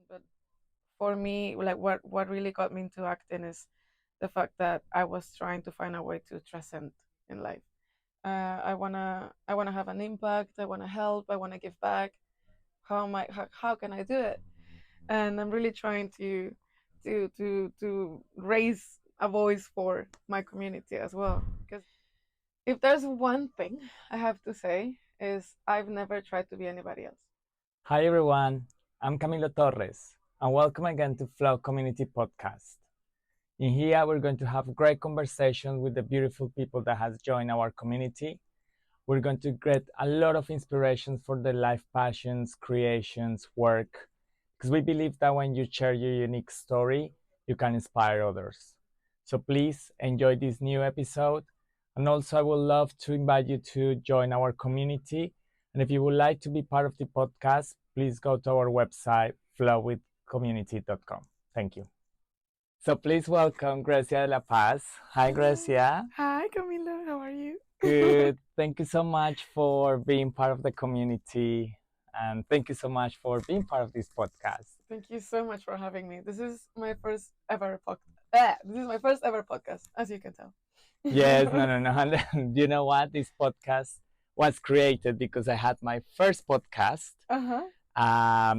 but for me, like what really got me into acting is the fact that I was trying to find a way to transcend in life. I wanna have an impact. I wanna help. I wanna give back. How can I do it? And I'm really trying to raise a voice for my community as well. Because if there's one thing I have to say is I've never tried to be anybody else. Hi everyone, I'm Camilo Torres, and welcome again to Flow Community Podcast. In here, we're going to have great conversations with the beautiful people that has joined our community. We're going to get a lot of inspirations for their life passions, creations, work, because we believe that when you share your unique story, you can inspire others. So please enjoy this new episode. And also, I would love to invite you to join our community. And if you would like to be part of the podcast, please go to our website, flowwithcommunity.com. Thank you. So please welcome Grecia de La Paz. Hi, Grecia. Hi, Camilo. How are you? Good. Thank you so much for being part of the community. And thank you so much for being part of this podcast. Thank you so much for having me. This is my first ever podcast, as you can tell. Yes, no. And you know what? This podcast was created because I had my first podcast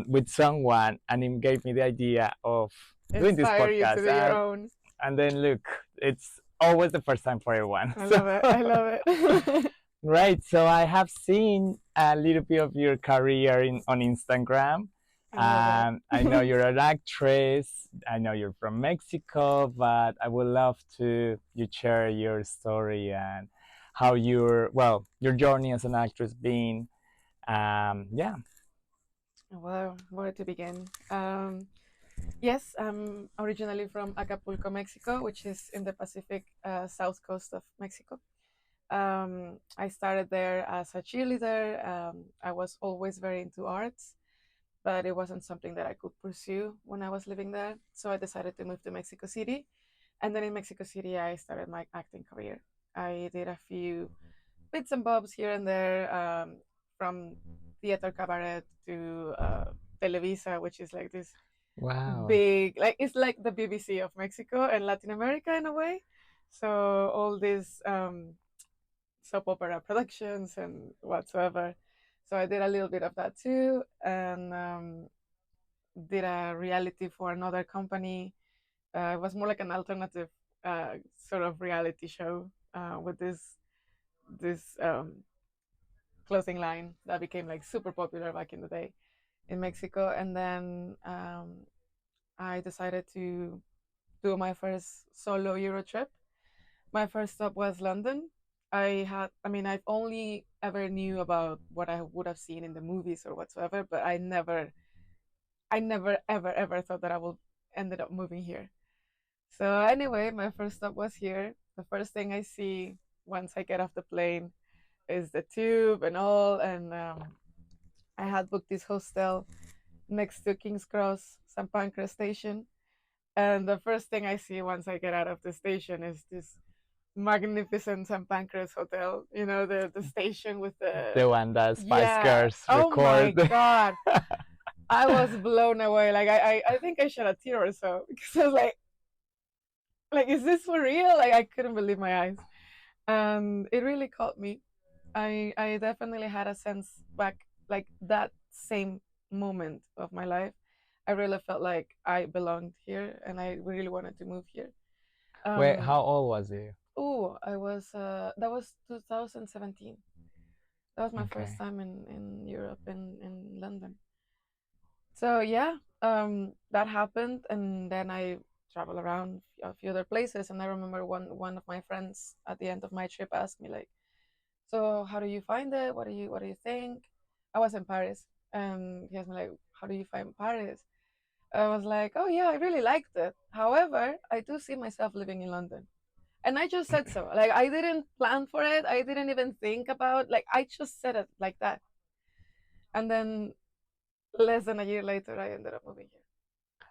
with someone, and it gave me the idea of doing this Inspire you to podcast. do your own. And then look, it's always the first time for everyone. I love it. I love it. Right. So I have seen a little bit of your career on Instagram. I know you're an actress. I know you're from Mexico, but I would love to you share your story and how your journey as an actress been. Yeah. Well, where to begin? Yes, I'm originally from Acapulco, Mexico, which is in the Pacific south coast of Mexico. I started there as a cheerleader. I was always very into arts, but it wasn't something that I could pursue when I was living there. So I decided to move to Mexico City. And then in Mexico City, I started my acting career. I did a few bits and bobs here and there, from theater cabaret to Televisa, which is like this big, like it's like the BBC of Mexico and Latin America in a way. So all these soap opera productions and whatsoever. So I did a little bit of that too, and did a reality for another company. It was more like an alternative sort of reality show with this clothing line that became like super popular back in the day in Mexico. And then I decided to do my first solo Euro trip. My first stop was London. I've only ever knew about what I would have seen in the movies or whatsoever, but I never ever thought that I would ended up moving here. So anyway, my first stop was here. The first thing I see once I get off the plane is the tube and all, and I had booked this hostel next to King's Cross, St. Pancras station. And the first thing I see once I get out of the station is this magnificent St. Pancras hotel. You know, the station with the one that Spice Girls record. Oh my god. I was blown away. Like I think I shed a tear or so because I was like, is this for real? Like I couldn't believe my eyes. And it really caught me. I definitely had a sense back, like that same moment of my life. I really felt like I belonged here and I really wanted to move here. Wait, how old was you? Oh, that was 2017. That was my first time in Europe, in London. So yeah, that happened, and then I traveled around a few other places. And I remember one of my friends at the end of my trip asked me like, "So how do you find it? What do you think?" I was in Paris, and he asked me like, "How do you find Paris?" I was like, "Oh yeah, I really liked it. However, I do see myself living in London." And I just said so. Like I didn't plan for it. I didn't even think about, like I just said it like that. And then less than a year later I ended up moving here.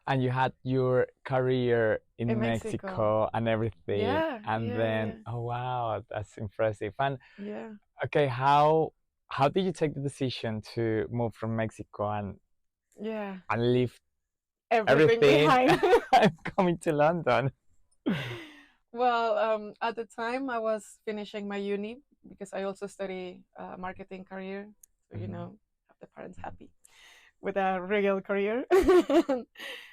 And you had your career in Mexico. Mexico and everything. Yeah. And yeah, then yeah. oh wow, that's impressive. And Yeah. okay, how did you take the decision to move from Mexico Yeah. and live everything everything. behind. I'm coming to London. Well, at the time I was finishing my uni because I also study marketing career, so Mhm. have the parents happy with a real career.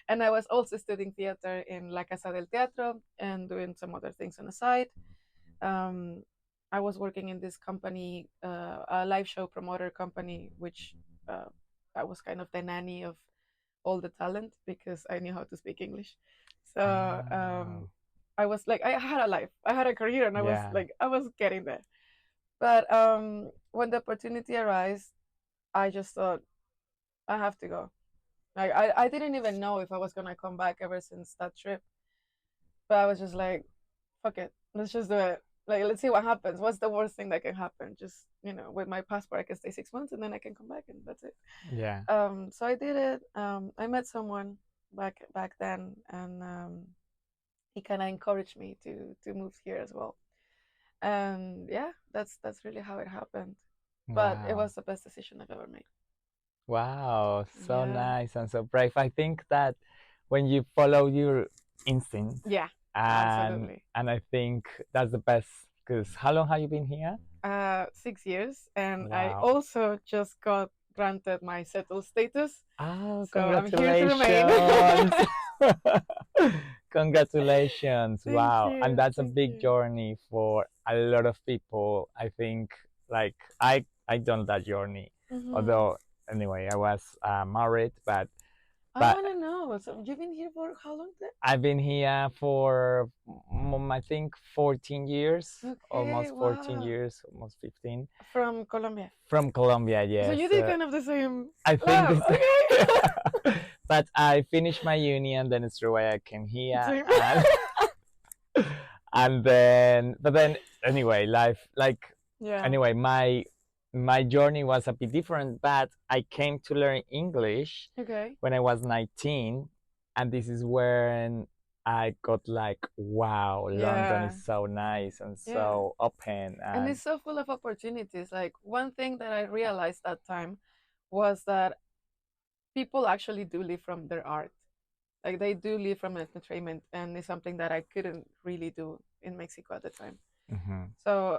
And I was also studying theater in La Casa del Teatro and doing some other things on the side. Um, I was working in this company, a live show promoter company, which uh, I was kind of the nanny of all the talent because I knew how to speak English. So Ah, I was like, I had a life, I had a career, and yeah. I was getting there. But when the opportunity arose, I just thought I have to go. Like I didn't even know if I was gonna come back ever since that trip. But I was just like, fuck it, let's just do it. Like let's see what happens. What's the worst thing that can happen? Just with my passport, I can stay 6 months and then I can come back and that's it. Yeah. So I did it. I met someone back then, and he kind of encouraged me to move here as well. And yeah, that's really how it happened. But it Wow. was the best decision I've ever made. Wow. So Yeah, nice and so brave. I think that when you follow your instinct, yeah, and absolutely. I think that's the best. Because how long have you been here? 6 years, and I Wow. also just got granted my settled status, Oh, so I'm here to remain. congratulations. Congratulations. Thank Wow. And you, that's a thank big you. journey for a lot of people. I think like I done that journey. Hmm. Although anyway, I was married, I but want to know. So you've been here for how long then? I've been here for I think 14 years, Okay, almost 14 wow. years, almost 15. From Colombia. From Colombia, So yes. you did kind of the same I think lab. this, Okay. but I finished my uni and then it's why I came here Same. and and then but then anyway, life like Yeah. anyway, my journey was a bit different, but I came to learn English Okay. when I was 19, and this is when I got like, wow, London Yeah. is so nice and Yeah. so open And and it's so full of opportunities. Like one thing that I realized that time was that people actually do live from their art. Like they do live from entertainment, and it's something that I couldn't really do in Mexico at the time. mhm, So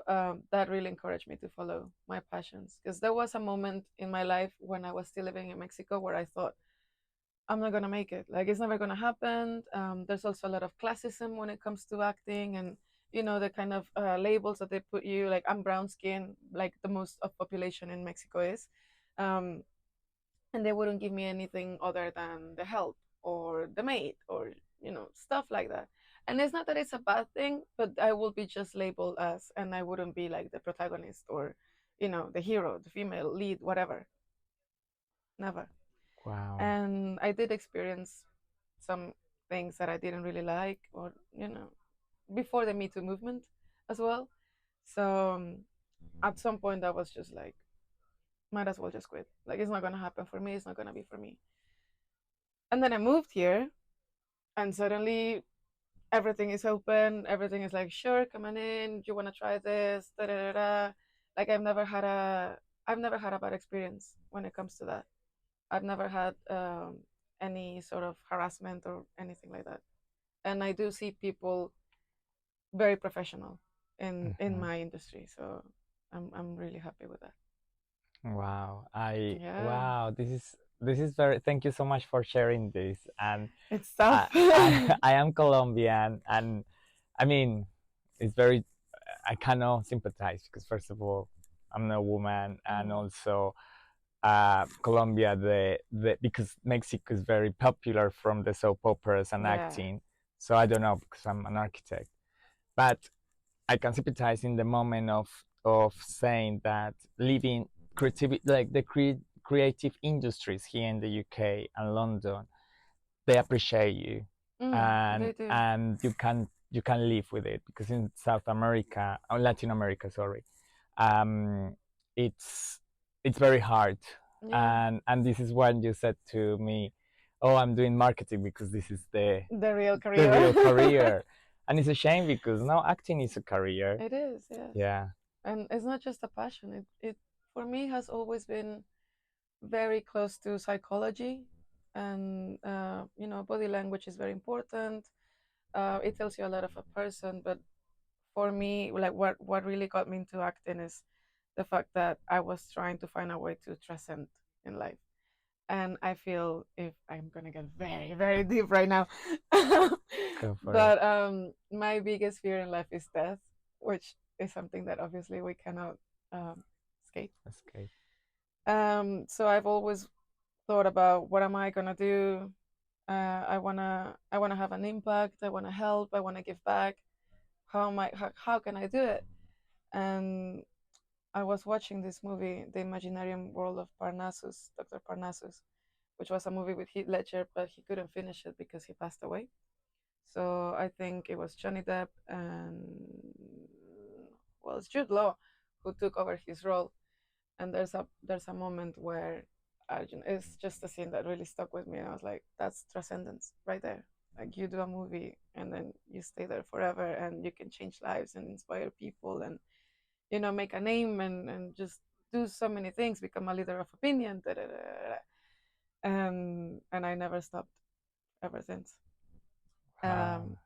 that really encouraged me to follow my passions. Because there was a moment in my life when I was still living in Mexico where I thought, I'm not gonna make it. Like it's never gonna happen. There's also a lot of classism when it comes to acting, and the kind of labels that they put you. Like I'm brown skin, like the most of population in Mexico is, um, and they wouldn't give me anything other than the help or the maid or stuff like that. And it's not that it's a bad thing, but I will be just labeled as, and I wouldn't be like the protagonist or the hero, the female lead, whatever. Never. wow, And I did experience some things that I didn't really like, or before the Me Too movement as well. So at some point, I was just like, might as well just quit. Like it's not gonna happen for me. It's not gonna be for me. And then I moved here, and suddenly everything is open. Everything is like, sure, come on in. You wanna try this? Da da da da. Like I've never had a bad experience when it comes to that. I've never had any sort of harassment or anything like that. And I do see people very professional in mhm. my industry. So I'm really happy with that. Wow. Yeah, Wow, this is very, thank you so much for sharing this. And it's tough. I am Colombian, and I mean, it's very, I cannot sympathize because first of all, I'm a woman, and Mm, also Colombia, the because Mexico is very popular from the soap operas and yeah. acting. So I don't know because I'm an architect, but I can sympathize in the moment of saying that living creativity, like the creative industries here in the UK and London, they appreciate you, They do. and you can live with it, because in South America or Latin America, sorry, um, it's it's very hard, Yeah. and this is when you said to me, oh, I'm doing marketing because this is The real the real career. career, and it's a shame because now acting is a career. It is, yes. Yeah. And it's not just a passion. It for me has always been very close to psychology. and body language is very important. It tells you a lot of a person, but for me, like what really got me into acting is the fact that I was trying to find a way to transcend in life. And I feel, if I'm gonna get very, very deep right now, Go for it. but my biggest fear in life is death, which is something that obviously we cannot escape. Escape. So I've always thought about what am I gonna do. I wanna have an impact. I wanna help. I wanna give back. How can I do it? And I was watching this movie, The Imaginarium World of Parnassus, Dr. Parnassus, which was a movie with Heath Ledger, but he couldn't finish it because he passed away. So I think it was Johnny Depp and, well, it's Jude Law who took over his role. And there's a moment where Arjun, it's just a scene that really stuck with me, and I was like, that's transcendence right there. Like, you do a movie and then you stay there forever, and you can change lives and inspire people, and make a name, and just do so many things, become a leader of opinion, da, da, da, da, and I never stopped ever since. Wow. um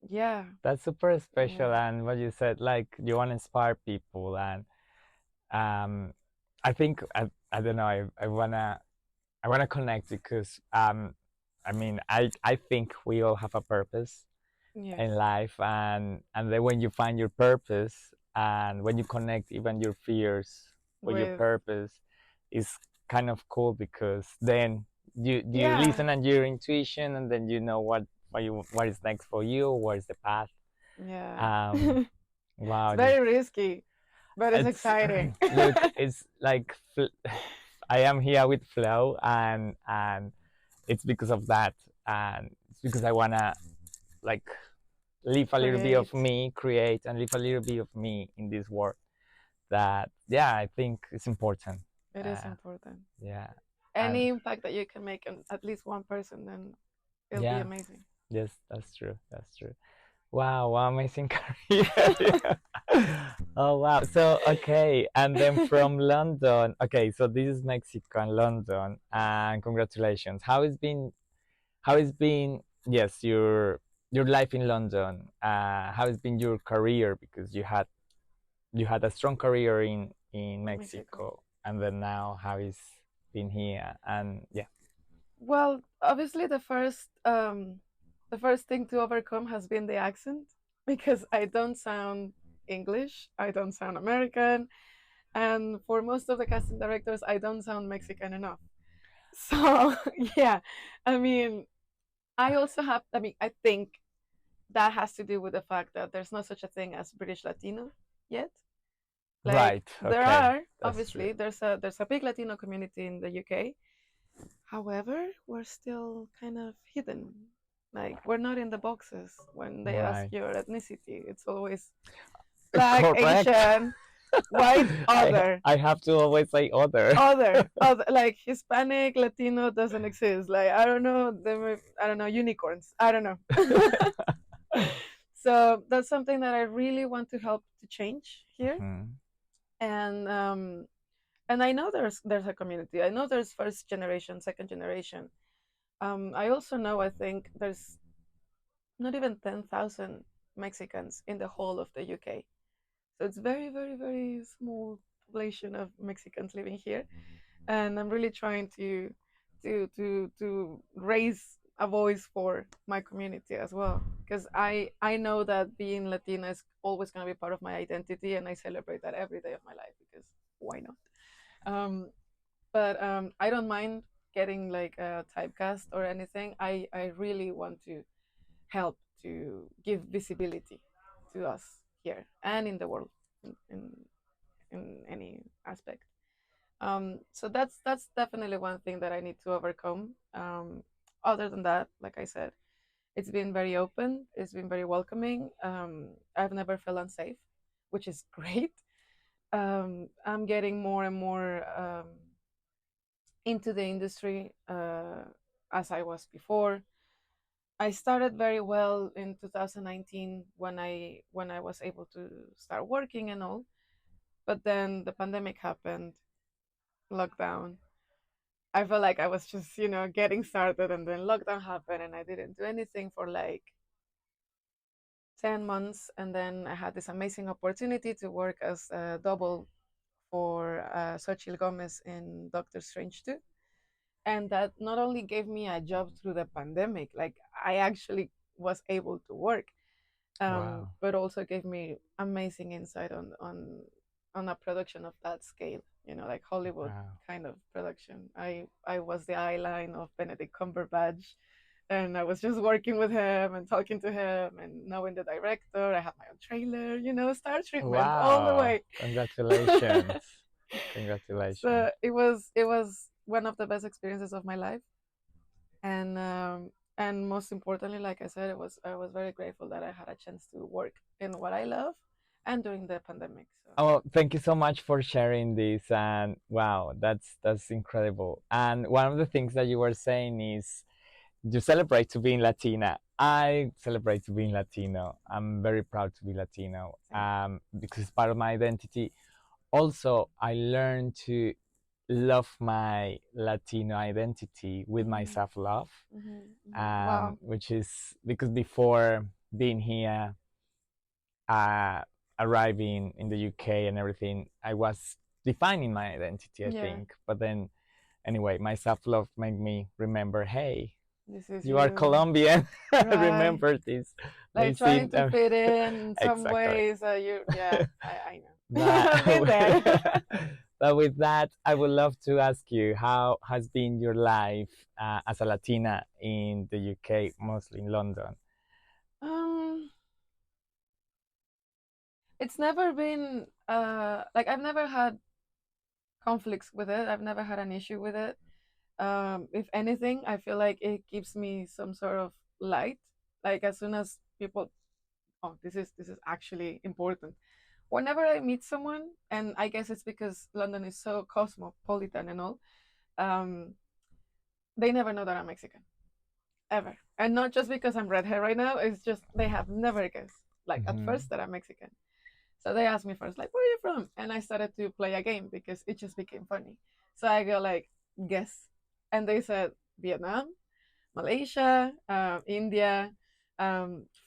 yeah. That's super Yeah. special. And what you said, like you want to inspire people, and um, I think I don't know. I wanna connect because I mean I think we all have a purpose Yes. in life, and then when you find your purpose and when you connect even your fears with your With. purpose, is kind of cool because then you Yeah. listen and your intuition, and then you know what is next for you, what is the path. Yeah. um It's wow, very risky, but it's it's exciting. look, it's like I am here with flow, and it's because of that, and it's because I wanna like leave a little bit of Create. me, create and leave a little bit of me in this world. That, yeah, I think it's important. It is uh, important. yeah. And Any impact that you can make on at least one person, then it'll be yeah, amazing. yes, that's true, that's true. Wow, wow, amazing career. Oh wow. So okay, and then from London. Okay, so this is Mexico and London, and congratulations. How has been, yes, your life in London? How has been your career? Because you had a strong career in Mexico. Mexico, and then now how is been here? And yeah. Well, obviously the first thing to overcome has been the accent, because I don't sound English, I don't sound American, and for most of the casting directors I don't sound Mexican enough. So yeah, I mean, I think that has to do with the fact that there's no such a thing as British Latino yet. Like, Right. there Okay. are, That's true. obviously, there's a big Latino community in the UK. However, we're still kind of hidden. Like, we're not in the boxes when they ask Right. your ethnicity. It's always black, Correct. Asian, white, other, I have to always say other. other. Like, Hispanic, Latino doesn't exist. Like, I don't know, I don't know, unicorns. I don't know. So that's something that I really want to help to change here. Mhm. And I know there's a community. I know there's first generation, second generation. I also know, I think there's not even 10,000 Mexicans in the whole of the UK. So it's very, very, very small population of Mexicans living here, and I'm really trying to raise a voice for my community as well, because I know that being Latina is always going to be part of my identity, and I celebrate that every day of my life, because why not? Um, but I don't mind getting like a typecast or anything. I really want to help to give visibility to us here and in the world, in any aspect. So that's definitely one thing that I need to overcome. Other than that, like I said, it's been very open. It's been very welcoming. I've never felt unsafe, which is great. I'm getting more and more into the industry, as I was before. I started very well in 2019 when I was able to start working and all, but then the pandemic happened, lockdown, I felt like I was just, getting started, and then lockdown happened, and I didn't do anything for like 10 months. And then I had this amazing opportunity to work as a double for Xochitl Gomez in Doctor Strange 2. And that not only gave me a job through the pandemic, like I actually was able to work, Wow. but also gave me amazing insight on a production of that scale, like Hollywood Wow. kind of production. I was the eye line of Benedict Cumberbatch, and I was just working with him and talking to him and knowing the director. I had my own trailer, star treatment all the Wow. way. Congratulations. Congratulations. So it was one of the best experiences of my life, and most importantly, like I said, I was very grateful that I had a chance to work in what I love, and during the pandemic. So Oh, thank you so much for sharing this. And wow, that's incredible. And one of the things that you were saying is you celebrate to being Latina. I celebrate to being Latino. I'm very proud to be Latino, same. because it's part of my identity. Also, I learned to love my Latino identity with my Hmm. self love, Wow. which is because before being here, uh, arriving in the UK and everything, I was defining my identity, I Yeah. think. But then, anyway, my self love made me remember, hey, This is you are you. Colombian. Right. Remember this. May Like trying seem to fit in some exactly. ways. Yeah, I know. But I've been there. but with that, I would love to ask you how has been your life as a Latina in the UK, mostly in London. um, it's never been like I've never had conflicts with it. I've never had an issue with it. If anything, I feel like it gives me some sort of light. Like as soon as people, oh, this is actually important. Whenever I meet someone, and I guess it's because London is so cosmopolitan and all, um, they never know that I'm Mexican ever, and not just because I'm red hair right now. It's just they have never guessed, like at Mm-hmm. first, that I'm Mexican. So they asked me first, like, where are you from? And I started to play a game because it just became funny. So I go like, guess, and they said Vietnam, Malaysia, India,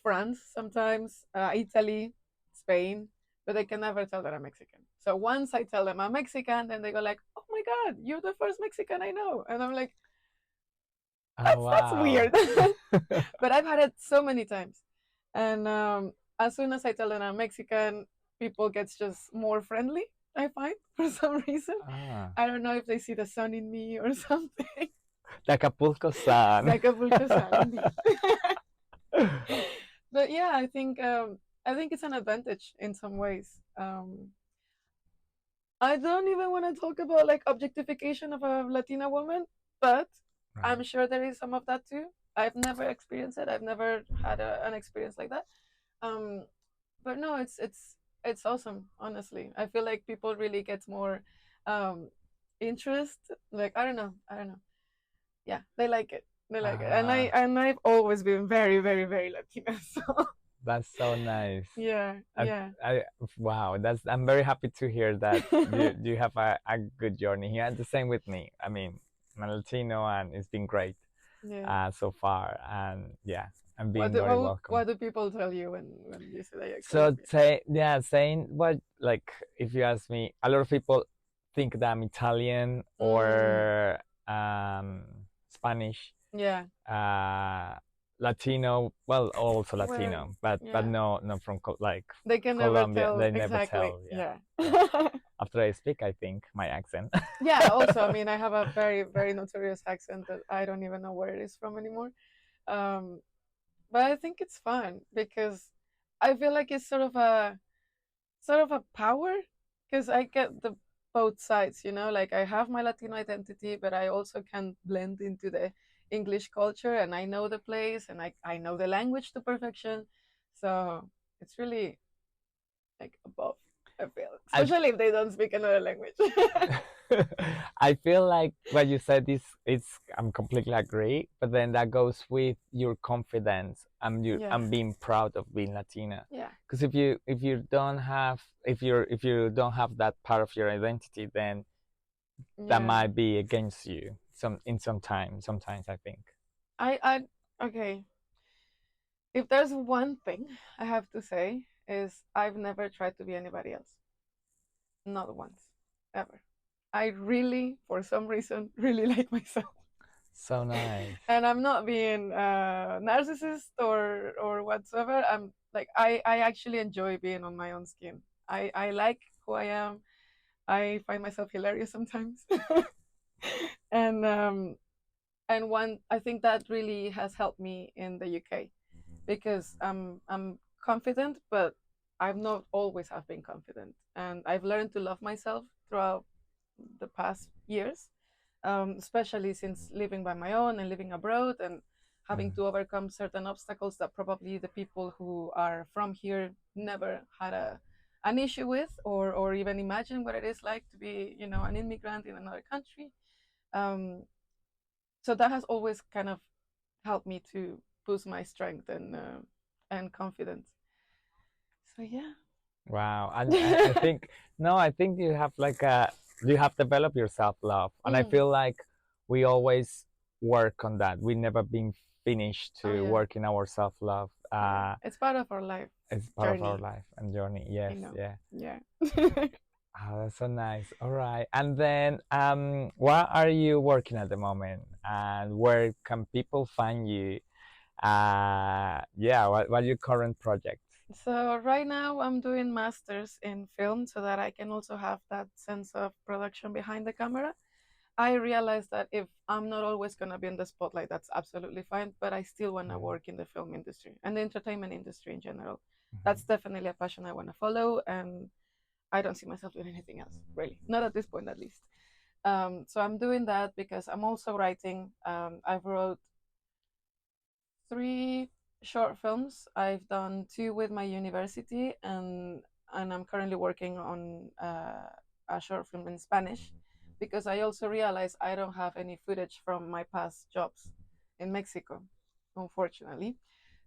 France sometimes, Italy, Spain, but they can never tell that I'm Mexican. So once I tell them I'm Mexican, then they go like, "Oh my God, you're the first Mexican I know," and I'm like, Oh "That's wow. weird," but I've had it so many times, and as soon as I tell them I'm Mexican, people gets just more friendly. I find for some reason. Ah, I don't know if they see the sun in me or something. the Acapulco-san. The Acapulco sun, indeed. But yeah, I think it's an advantage in some ways. I don't even want to talk about like objectification of a Latina woman, but I'm Right. sure there is some of that too. I've never experienced it. I've never had an experience like that. Um, but no, it's awesome. Honestly, I feel like people really get more um, interest. Like I don't know. Yeah, they like it. They like it, and I Ah, and I've always been very, very, very Latina. So that's so nice. yeah, I, yeah. I, wow, I'm very happy to hear that you have a good journey here. And the same with me. I mean, I'm Latino and it's been great Yeah. so far. And yeah, I'm What being do very what, welcome. what do people tell you when you say that you're So Colombian? saying what, like, if you ask me, a lot of people think that I'm Italian Mm, or Spanish, yeah. uh, Latino. Well, also Well, Latino, but yeah. no, not from like They can never Colombia. tell They never exactly. tell. Yeah, Yeah. yeah. After I speak, I think my accent. Yeah. Also, I mean, I have a very, very notorious accent that I don't even know where it is from anymore. Um, but I think it's fun because I feel like it's sort of a power because I get the both sides, like I have my Latino identity, but I also can blend into the English culture, and I know the place, and I know the language to perfection. So it's really like above, I feel, I especially if they don't speak another language. I feel like what you said is it's I'm completely agree, but then that goes with your confidence and you Yeah, and being proud of being Latina. yeah, Because if you don't have that part of your identity, then that yeah, might be against you. sometimes I think. I okay. If there's one thing I have to say is I've never tried to be anybody else. Not once. Ever. I really, for some reason, really like myself. So nice. And I'm not being narcissist or whatsoever. I'm like I actually enjoy being on my own skin. I like who I am. I find myself hilarious sometimes. and one I think that really has helped me in the UK because I'm confident, but I've not always have been confident, and I've learned to love myself throughout the past years, especially since living by my own and living abroad and having to overcome certain obstacles that probably the people who are from here never had an issue with or even imagine what it is like to be an immigrant in another country. um, so that has always kind of helped me to boost my strength and confidence. So yeah. Wow. And I think no, I think you have like a you have developed your self love, and I Mm. feel like we always work on that. We never been finished Oh to yeah. work in our self love. Yeah. It's part of our life It's part of our journey. life and journey. Yes, yeah. Yeah. Oh, that's so nice. All right. And then, what are you working at the moment, and where can people find you? Yeah. What are your current projects? So right now I'm doing masters in film so that I can also have that sense of production behind the camera. I realize that if I'm not always going to be in the spotlight, that's absolutely fine, but I still want to Yeah. work in the film industry and the entertainment industry in general. That's Mhm. definitely a passion I want to follow, and I don't see myself doing anything else, really. Not at this point, at least. So I'm doing that because I'm also writing. I've wrote three short films. I've done two with my university, and I'm currently working on a short film in Spanish because I also realize I don't have any footage from my past jobs in Mexico, unfortunately.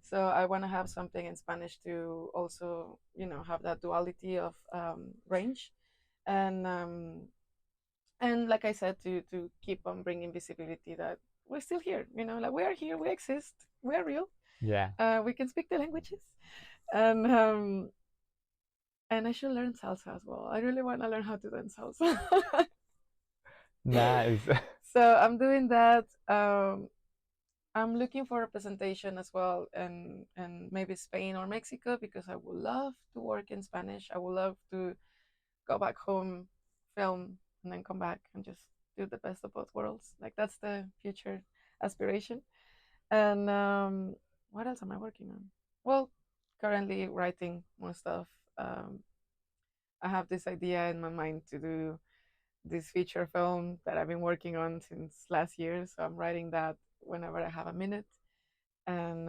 So I want to have something in Spanish to also, have that duality of range, and like I said, to keep on bringing visibility that we're still here. Like we are here, we exist, we are real. Yeah. We can speak the languages, and I should learn salsa as well. I really want to learn how to dance salsa. Nice. So I'm doing that. I'm looking for representation as well, and maybe Spain or Mexico because I would love to work in Spanish. I would love to go back home, film, and then come back and just do the best of both worlds. Like that's the future aspiration. And what else am I working on? Well, currently writing more stuff. Um, I have this idea in my mind to do this feature film that I've been working on since last year. So I'm writing that whenever I have a minute, and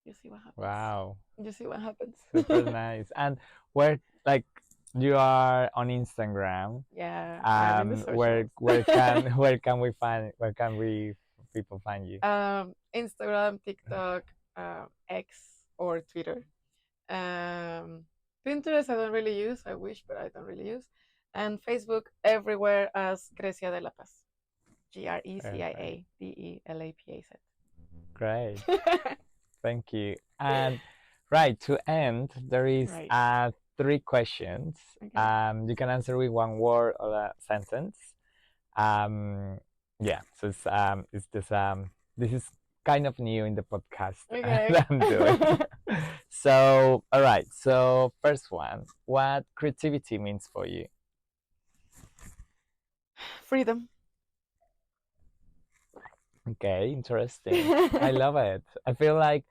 you see what happens. Wow. You see what happens. Super nice. And where like you are on Instagram, Yeah, I'm in the where socials. where can we people find you? Instagram, TikTok, X, or Twitter. Um, Pinterest I don't really use. I wish, but I don't really use. And Facebook everywhere as Grecia de la Paz. Perfect. GRECIADELAPAZ. Great. Thank you. And right, to end, there is Right. three questions. Okay. You can answer with one word or a sentence. Um, yeah, so it's this is kind of new in the podcast Okay. that I'm doing. So, all right. So, first one, what creativity means for you? Freedom. Okay, interesting. I love it. I feel like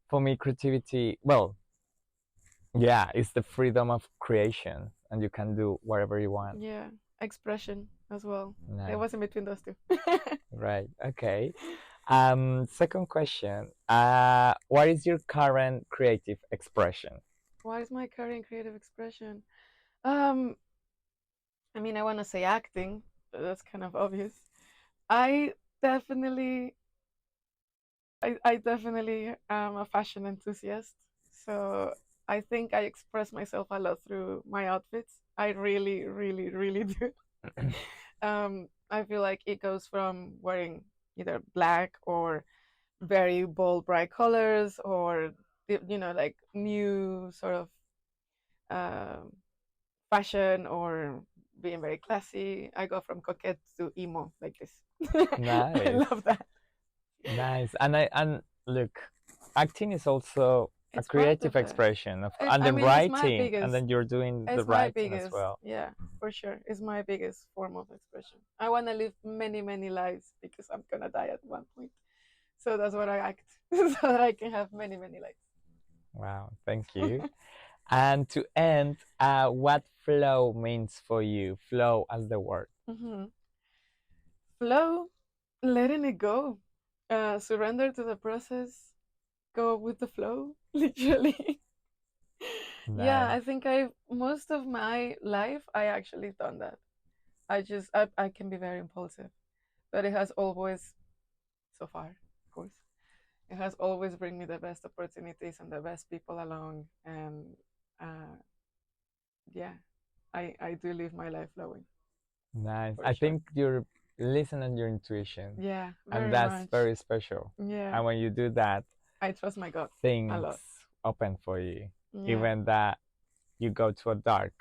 for me, creativity, well, yeah, it's the freedom of creation, and you can do whatever you want. Yeah. Expression as well. It Nice. was in between those two. Right. Okay. Second question. What is your current creative expression? What is my current creative expression? Um, I mean, I want to say acting, but that's kind of obvious. I definitely, I definitely am a fashion enthusiast. So I think I express myself a lot through my outfits. I really, really, really do. I feel like it goes from wearing either black or very bold, bright colors, or like new sort of um, fashion, or being very classy. I go from coquette to emo like this. I Nice. love that. Nice. And look, acting is also a It's part creative of it. expression of, It's, and I then mean, it's my writing, and biggest. then you're doing the It's my writing as biggest. well. Yeah, for sure. It's my biggest form of expression. I want to live many, many lives because I'm gonna die at one point. So that's what I act, so that I can have many, many lives. Wow, thank you. And to end, what flow means for you? Flow as the word. Hmm. Flow, letting it go, surrender to the process, go with the flow, literally. Yeah, Nice. I think I most of my life I actually done that. I can be very impulsive, but it has always, so far, of course, it has always bring me the best opportunities and the best people along, and uh, yeah, I do live my life flowing Nice. for I sure. think you're listening your intuition, Yeah, and very that's much. very special. Yeah, And when you do that, I trust my gut a things lot. open for you. Yeah, Even that you go to a dark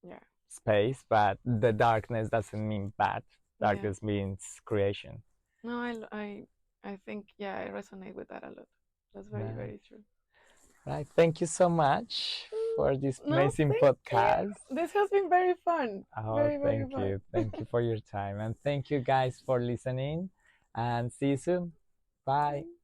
yeah, space, but the darkness doesn't mean bad. yeah. Darkness means creation. No, I think, yeah, I resonate with that a lot. That's very, Nice. very true. Right. Thank you so much for this No, amazing thank you. podcast. This has been very fun. Oh, Very, very thank fun. you. Thank you for your time. And thank you guys for listening. And see you soon. Bye.